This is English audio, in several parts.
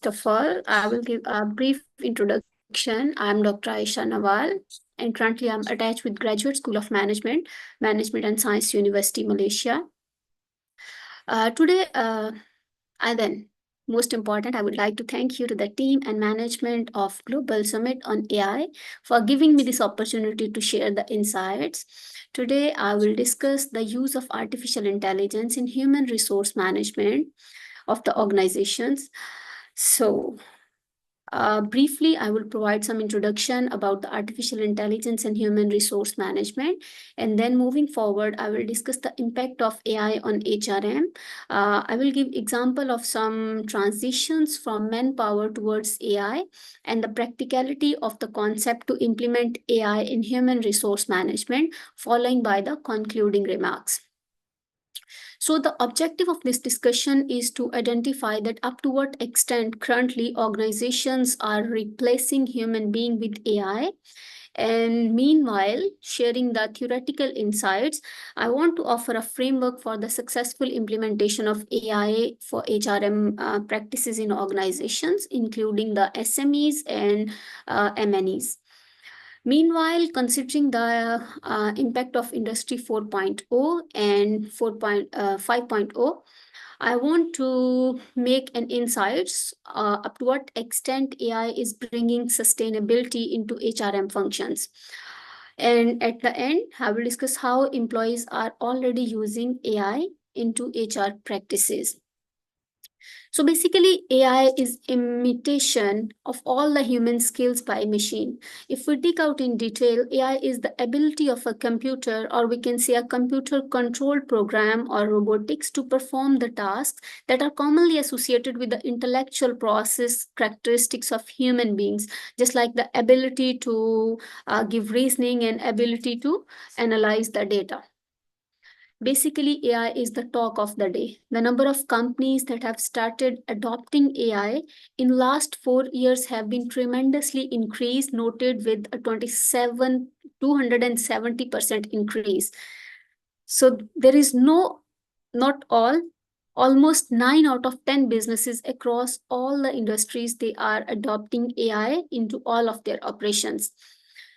of all, I will give a brief introduction. I'm Dr. Aysha Nawal, and currently I'm attached with Graduate School of Management and Science University, Malaysia. Today, and then, most important, I would like to thank you to the team and management of Global Summit on AI for giving me this opportunity to share the insights. Today, I will discuss the use of artificial intelligence in human resource management of the organizations. So, briefly, I will provide some introduction about the artificial intelligence and human resource management. And then moving forward, I will discuss the impact of AI on HRM. I will give example of some transitions from manpower towards AI and the practicality of the concept to implement AI in human resource management, following by the concluding remarks. So the objective of this discussion is to identify that up to what extent currently organizations are replacing human being with AI. And meanwhile, sharing the theoretical insights, I want to offer a framework for the successful implementation of AI for HRM practices in organizations, including the SMEs and MNEs. Meanwhile, considering the impact of Industry 4.0 and 5.0, I want to make an insights up to what extent AI is bringing sustainability into HRM functions. And at the end, I will discuss how employees are already using AI into HR practices. So basically, AI is imitation of all the human skills by machine. If we dig out in detail, AI is the ability of a computer, or we can say a computer-controlled program or robotics, to perform the tasks that are commonly associated with the intellectual process characteristics of human beings, just like the ability to give reasoning and ability to analyze the data. Basically, AI is the talk of the day. The number of companies that have started adopting AI in last 4 years have been tremendously increased, noted with a 270% increase. So there is not all, almost 9 out of 10 businesses across all the industries, they are adopting AI into all of their operations.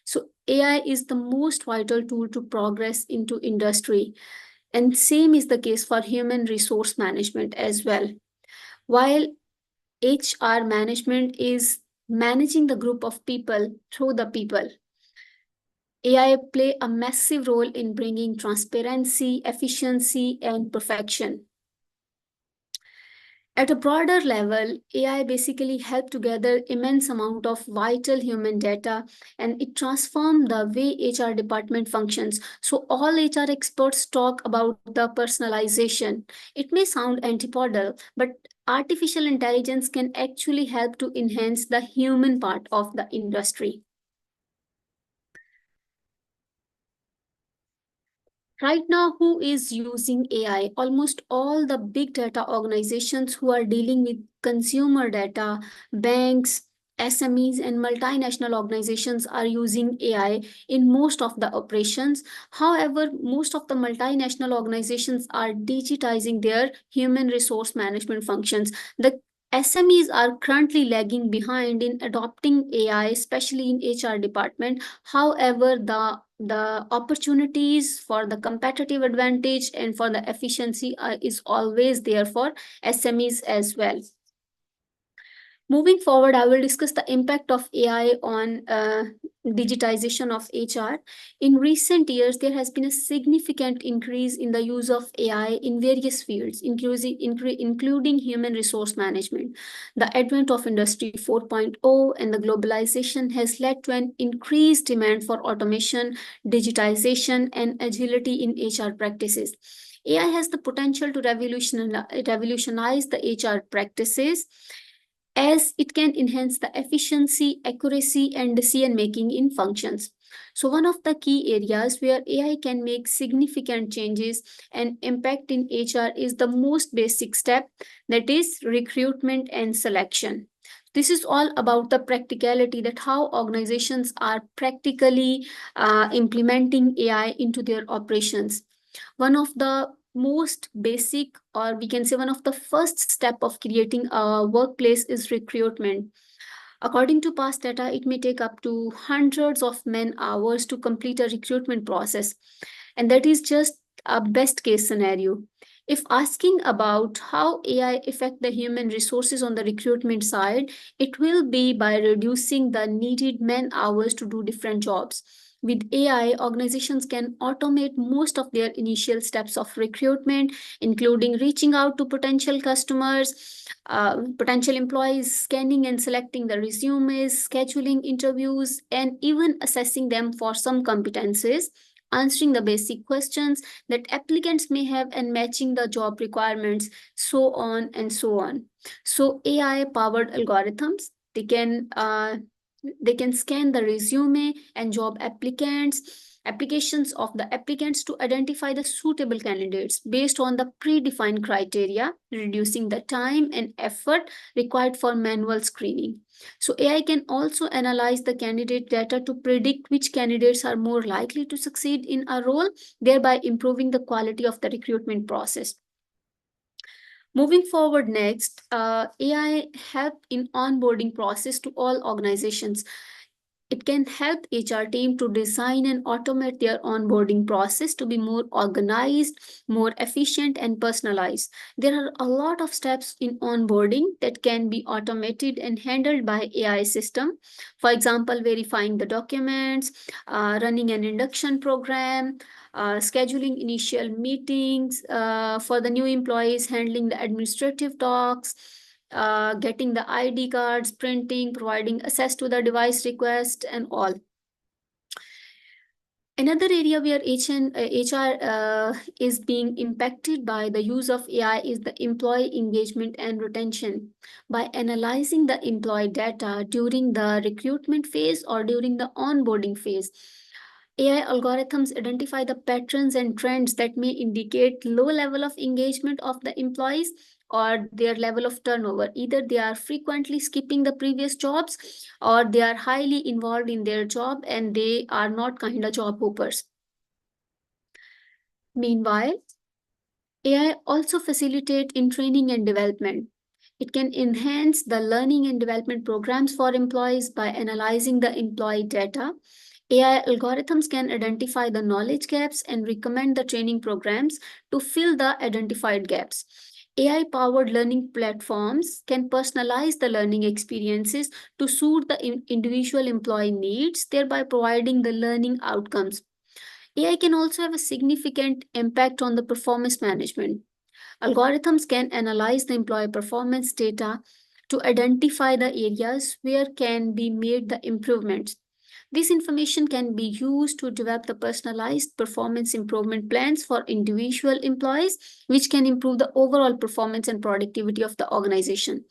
So AI is the most vital tool to progress into industry. And same is the case for human resource management as well. While HR management is managing the group of people through the people, AI play a massive role in bringing transparency, efficiency, and perfection. At a broader level, AI basically helped to gather immense amount of vital human data, and it transformed the way HR department functions. So all HR experts talk about the personalization. It may sound antipodal, but artificial intelligence can actually help to enhance the human part of the industry. Right now, who is using AI? Almost all the big data organizations who are dealing with consumer data, banks, SMEs, and multinational organizations are using AI in most of the operations. However, most of the multinational organizations are digitizing their human resource management functions. The SMEs are currently lagging behind in adopting AI, especially in HR department. However, the opportunities for the competitive advantage and for the efficiency is always there for SMEs as well. Moving forward, I will discuss the impact of AI on digitization of HR. In recent years, there has been a significant increase in the use of AI in various fields, including human resource management. The advent of Industry 4.0 and the globalization has led to an increased demand for automation, digitization, and agility in HR practices. AI has the potential to revolutionize the HR practices, as it can enhance the efficiency, accuracy, and decision making in functions. So one of the key areas where AI can make significant changes and impact in HR is the most basic step, that is recruitment and selection. This is all about the practicality, that how organizations are practically implementing AI into their operations. One of the most basic, or we can say one of the first step of creating a workplace is recruitment. According to past data, it may take up to hundreds of man hours to complete a recruitment process. And that is just a best case scenario. If asking about how AI affect the human resources on the recruitment side, it will be by reducing the needed man hours to do different jobs. With AI, organizations can automate most of their initial steps of recruitment, including reaching out to potential customers, potential employees, scanning and selecting the resumes, scheduling interviews, and even assessing them for some competencies, answering the basic questions that applicants may have, and matching the job requirements, so on and so on. So AI powered algorithms, they can scan the resume and job applications of the applicants to identify the suitable candidates based on the predefined criteria, reducing the time and effort required for manual screening. So AI can also analyze the candidate data to predict which candidates are more likely to succeed in a role, thereby improving the quality of the recruitment process. Moving forward next, AI help in onboarding process to all organizations. It can help HR team to design and automate their onboarding process to be more organized, more efficient, and personalized. There are a lot of steps in onboarding that can be automated and handled by AI system. For example, verifying the documents, running an induction program, scheduling initial meetings for the new employees, handling the administrative tasks, getting the ID cards, printing, providing access to the device request, and all. Another area where HR is being impacted by the use of AI is the employee engagement and retention. By analyzing the employee data during the recruitment phase or during the onboarding phase, AI algorithms identify the patterns and trends that may indicate low level of engagement of the employees or their level of turnover. Either they are frequently skipping the previous jobs, or they are highly involved in their job and they are not kind of job hoppers. Meanwhile, AI also facilitate in training and development. It can enhance the learning and development programs for employees by analyzing the employee data. AI algorithms can identify the knowledge gaps and recommend the training programs to fill the identified gaps. AI powered learning platforms can personalize the learning experiences to suit the individual employee needs, thereby providing the learning outcomes. AI can also have a significant impact on the performance management. Algorithms can analyze the employee performance data to identify the areas where can be made the improvements. This information can be used to develop the personalized performance improvement plans for individual employees, which can improve the overall performance and productivity of the organization.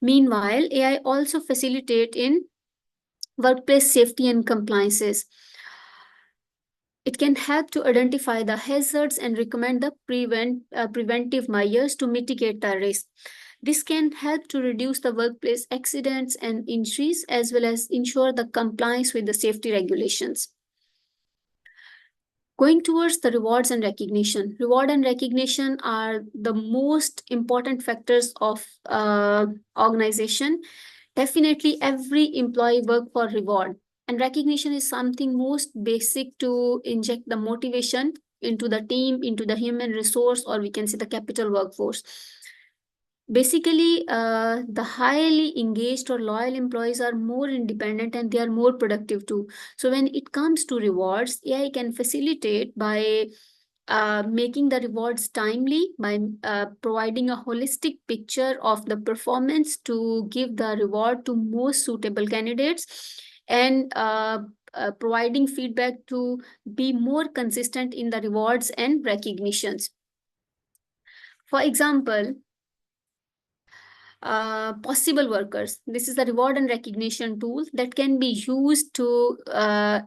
Meanwhile, AI also facilitate in workplace safety and compliances. It can help to identify the hazards and recommend the preventive measures to mitigate the risk. This can help to reduce the workplace accidents and injuries, as well as ensure the compliance with the safety regulations. Going towards the rewards and recognition. Reward and recognition are the most important factors of organization. Definitely every employee work for reward, and recognition is something most basic to inject the motivation into the team, into the human resource, or we can say the capital workforce. Basically, the highly engaged or loyal employees are more independent and they are more productive too. So when it comes to rewards, AI can facilitate by making the rewards timely, by providing a holistic picture of the performance to give the reward to most suitable candidates, and providing feedback to be more consistent in the rewards and recognitions. For example, possible workers. This is a reward and recognition tool that can be used to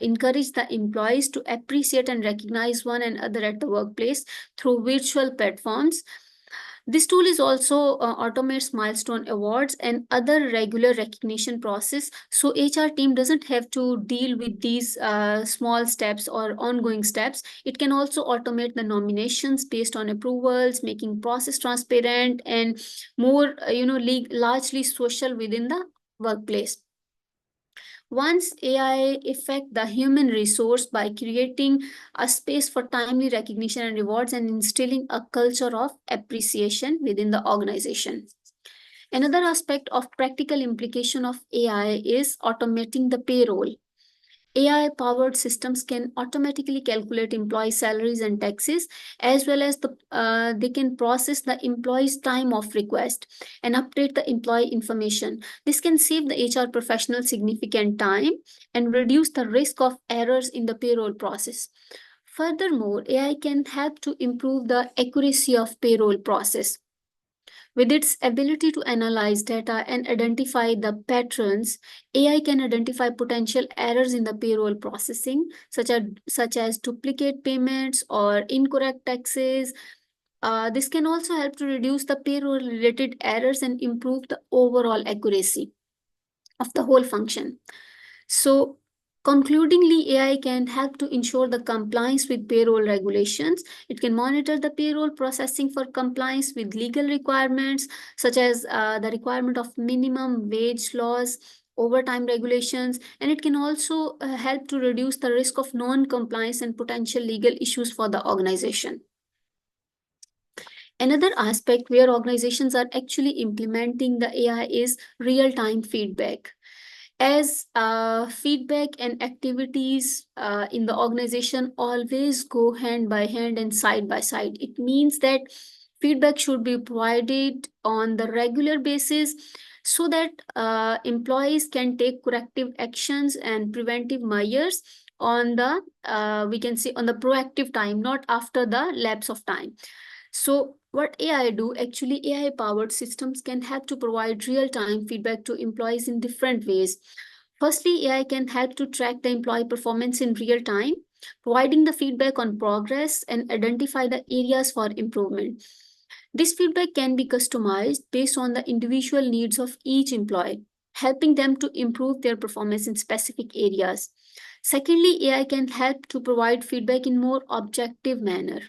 encourage the employees to appreciate and recognize one another at the workplace through virtual platforms. This tool is also automates milestone awards and other regular recognition process. So HR team doesn't have to deal with these small steps or ongoing steps. It can also automate the nominations based on approvals, making process transparent and more, largely social within the workplace. Once AI affect the human resource by creating a space for timely recognition and rewards and instilling a culture of appreciation within the organization. Another aspect of practical implication of AI is automating the payroll. AI powered systems can automatically calculate employee salaries and taxes, as well as they can process the employee's time off request and update the employee information. This can save the HR professional significant time and reduce the risk of errors in the payroll process. Furthermore, AI can help to improve the accuracy of payroll process. With its ability to analyze data and identify the patterns, AI can identify potential errors in the payroll processing, such as duplicate payments or incorrect taxes. This can also help to reduce the payroll related errors and improve the overall accuracy of the whole function. So, concludingly, AI can help to ensure the compliance with payroll regulations. It can monitor the payroll processing for compliance with legal requirements, such as the requirement of minimum wage laws, overtime regulations, and it can also help to reduce the risk of non-compliance and potential legal issues for the organization. Another aspect where organizations are actually implementing the AI is real-time feedback. As feedback and activities in the organization always go hand by hand and side by side. It means that feedback should be provided on the regular basis so that employees can take corrective actions and preventive measures on the we can say on the proactive time, not after the lapse of time. So what AI do? Actually, AI powered systems can help to provide real time feedback to employees in different ways. Firstly, AI can help to track the employee performance in real time, providing the feedback on progress and identify the areas for improvement. This feedback can be customized based on the individual needs of each employee, helping them to improve their performance in specific areas. Secondly, AI can help to provide feedback in more objective manner.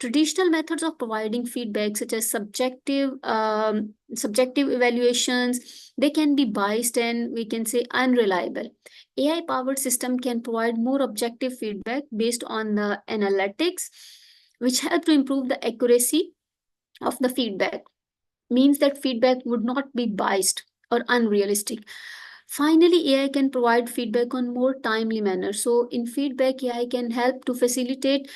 Traditional methods of providing feedback, such as subjective evaluations, they can be biased and we can say unreliable. AI powered system can provide more objective feedback based on the analytics, which help to improve the accuracy of the feedback. Means that feedback would not be biased or unrealistic. Finally, AI can provide feedback on more timely manner. So in feedback, AI can help to facilitate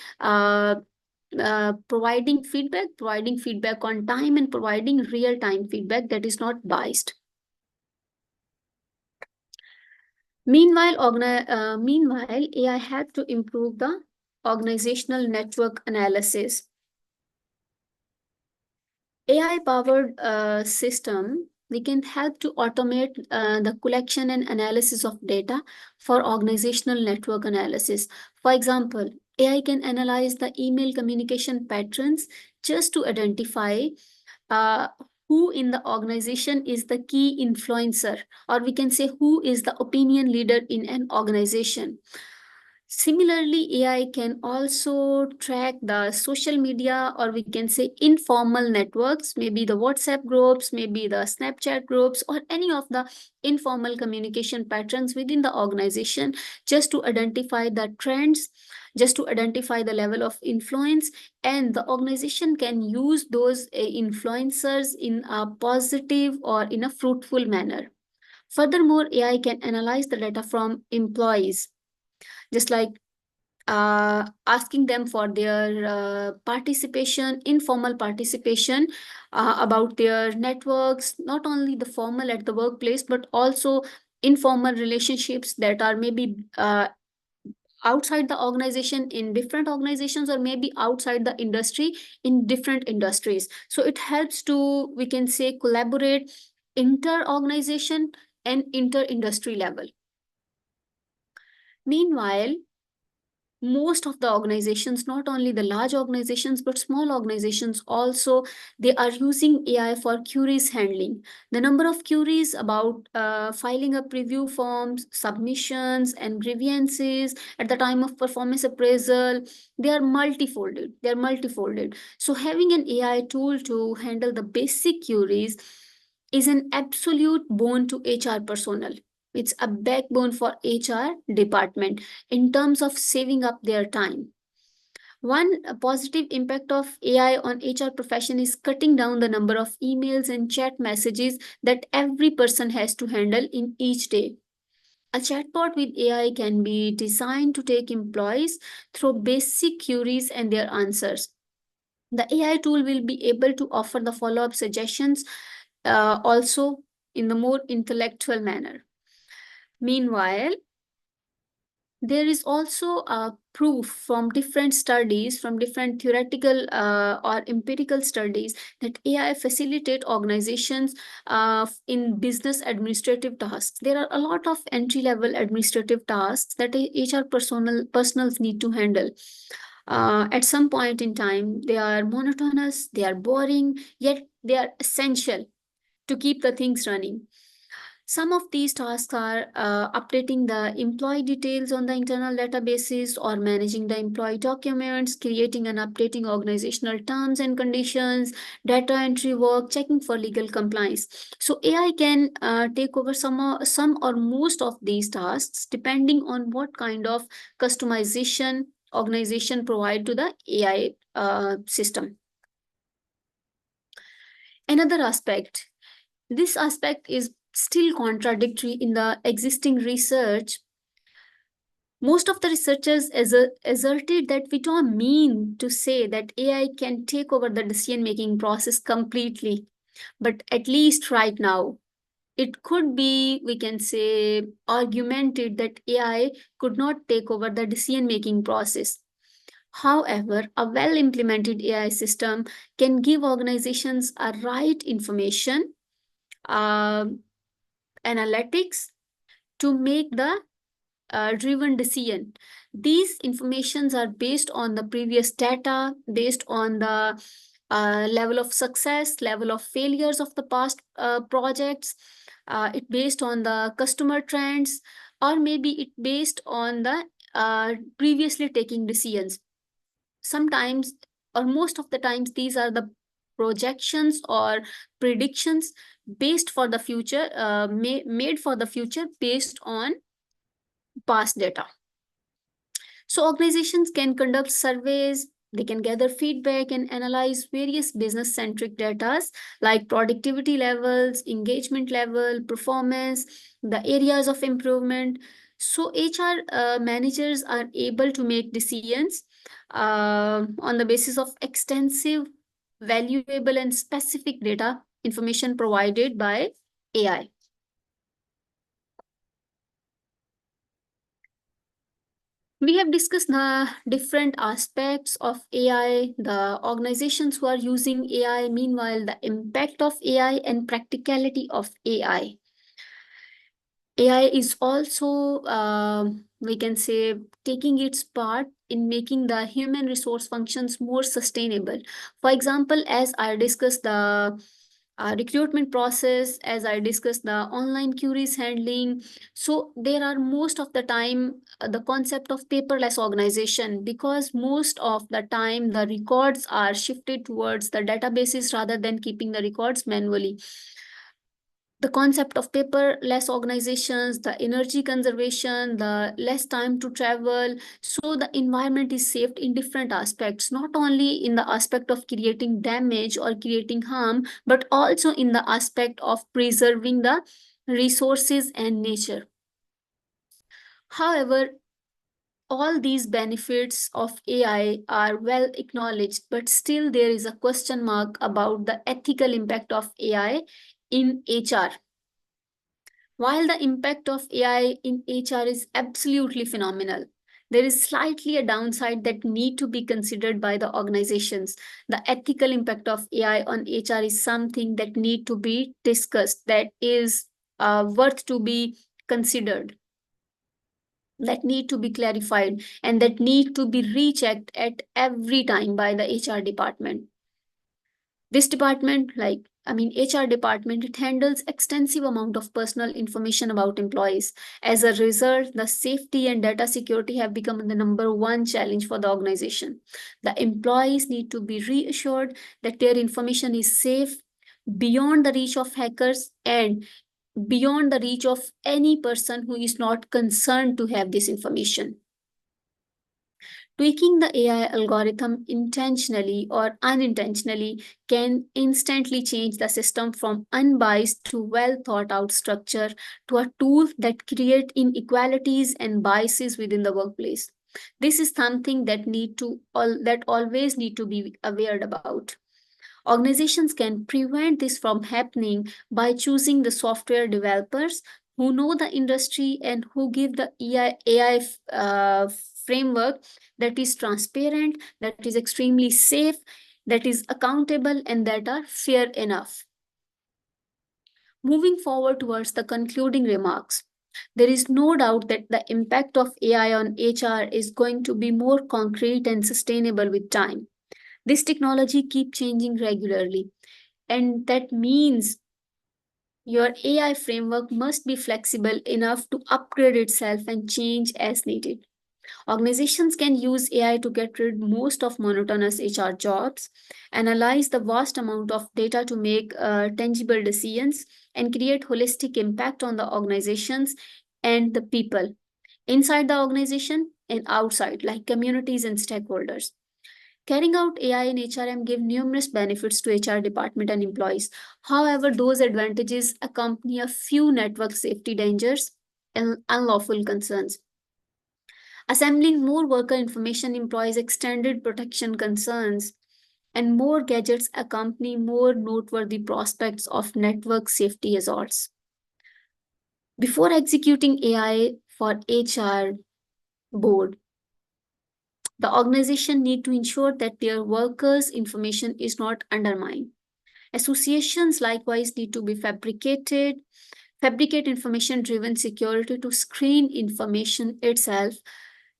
providing feedback on time and providing real time feedback that is not biased. Meanwhile, AI help to improve the organizational network analysis. AI powered system, we can help to automate the collection and analysis of data for organizational network analysis. For example, AI can analyze the email communication patterns just to identify uh, who in the organization is the key influencer, or we can say who is the opinion leader in an organization. Similarly, AI can also track the social media, or we can say informal networks, maybe the WhatsApp groups, maybe the Snapchat groups, or any of the informal communication patterns within the organization, just to identify the trends, just to identify the level of influence. And the organization can use those influencers in a positive or in a fruitful manner. Furthermore, AI can analyze the data from employees, just like asking them for their participation, informal participation about their networks, not only the formal at the workplace, but also informal relationships that are maybe outside the organization in different organizations, or maybe outside the industry in different industries. So it helps to, we can say, collaborate inter-organization and inter-industry level. Meanwhile, most of the organizations, not only the large organizations but small organizations also, they are using AI for queries handling. The number of queries about filing up review forms, submissions, and grievances at the time of performance appraisal, they are multifolded. So having an AI tool to handle the basic queries is an absolute boon to HR personnel. It's a backbone for HR department in terms of saving up their time. One positive impact of AI on HR profession is cutting down the number of emails and chat messages that every person has to handle in each day. A chatbot with AI can be designed to take employees through basic queries and their answers. The AI tool will be able to offer the follow up suggestions also in the more intellectual manner. Meanwhile, there is also proof from different studies, from different theoretical or empirical studies, that AI facilitate organizations in business administrative tasks. There are a lot of entry level administrative tasks that HR personals need to handle. At some point in time, they are monotonous, they are boring, yet they are essential to keep the things running. Some of these tasks are updating the employee details on the internal databases or managing the employee documents, creating and updating organizational terms and conditions, data entry work, checking for legal compliance. So AI can take over some or most of these tasks depending on what kind of customization organization provide to the AI system. Another aspect, this aspect is still contradictory in the existing research. Most of the researchers asserted that we don't mean to say that AI can take over the decision making process completely, but at least right now, it could be, we can say, argumented that AI could not take over the decision making process. However, a well implemented AI system can give organizations a right information, uh, analytics to make the driven decision. These informations are based on the previous data, based on the level of success, level of failures of the past projects. It based on the customer trends, or maybe it based on the previously taking decisions. Sometimes, or most of the times, these are the projections or predictions based for the future, made for the future based on past data. So organizations can conduct surveys, they can gather feedback and analyze various business centric data like productivity levels, engagement level, performance, the areas of improvement. So HR managers are able to make decisions on the basis of extensive, valuable, and specific data information provided by AI. We have discussed the different aspects of AI, the organizations who are using AI, meanwhile, the impact of AI and practicality of AI. AI is also, we can say, taking its part in making the human resource functions more sustainable. For example, as I discussed the recruitment process, as I discussed the online queries handling. So there are most of the time the concept of paperless organization, because most of the time the records are shifted towards the databases rather than keeping the records manually. The concept of paperless organizations, the energy conservation, the less time to travel. So the environment is saved in different aspects, not only in the aspect of creating damage or creating harm, but also in the aspect of preserving the resources and nature. However, all these benefits of AI are well acknowledged, but still there is a question mark about the ethical impact of AI in HR. While the impact of AI in HR is absolutely phenomenal, there is slightly a downside that need to be considered by the organizations. The ethical impact of AI on HR is something that need to be discussed, that is worth to be considered. that need to be clarified and that need to be rechecked at every time by the HR department. This department, HR department, it handles extensive amount of personal information about employees. As a result, the safety and data security have become the number one challenge for the organization. The employees need to be reassured that their information is safe, beyond the reach of hackers, and beyond the reach of any person who is not concerned to have this information. Tweaking the AI algorithm intentionally or unintentionally can instantly change the system from unbiased to well thought out structure to a tool that create inequalities and biases within the workplace. This is something that always need to be aware about. Organizations can prevent this from happening by choosing the software developers who know the industry and who give the AI framework that is transparent, that is extremely safe, that is accountable, and that are fair enough. Moving forward towards the concluding remarks, there is no doubt that the impact of AI on HR is going to be more concrete and sustainable with time. This technology keeps changing regularly, and that means your AI framework must be flexible enough to upgrade itself and change as needed. Organizations can use AI to get rid most of monotonous HR jobs, analyze the vast amount of data to make tangible decisions, and create holistic impact on the organizations and the people inside the organization and outside, like communities and stakeholders. Carrying out AI in HRM give numerous benefits to HR department and employees. However, those advantages accompany a few network safety dangers and unlawful concerns. Assembling more worker information implies extended protection concerns, and more gadgets accompany more noteworthy prospects of network safety assaults. Before executing AI for HR board, the organization need to ensure that their workers' information is not undermined. Associations likewise need to be fabricate information-driven security to screen information itself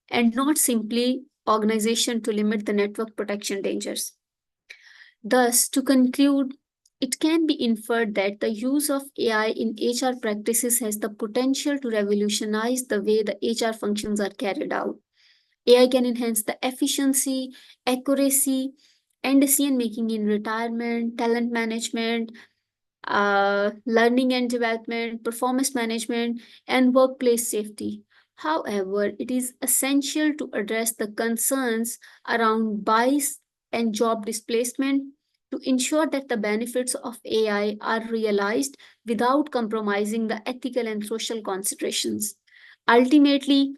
and not simply organization to limit the network protection dangers. Thus, to conclude, it can be inferred that the use of AI in HR practices has the potential to revolutionize the way the HR functions are carried out. AI can enhance the efficiency, accuracy, and decision making in retirement, talent management, learning and development, performance management, and workplace safety. However, it is essential to address the concerns around bias and job displacement to ensure that the benefits of AI are realized without compromising the ethical and social considerations. Ultimately,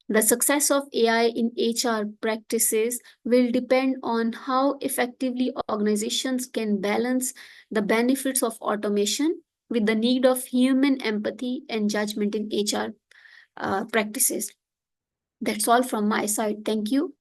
the success of AI in HR practices will depend on how effectively organizations can balance the benefits of automation with the need of human empathy and judgment in HR practices. That's all from my side. Thank you.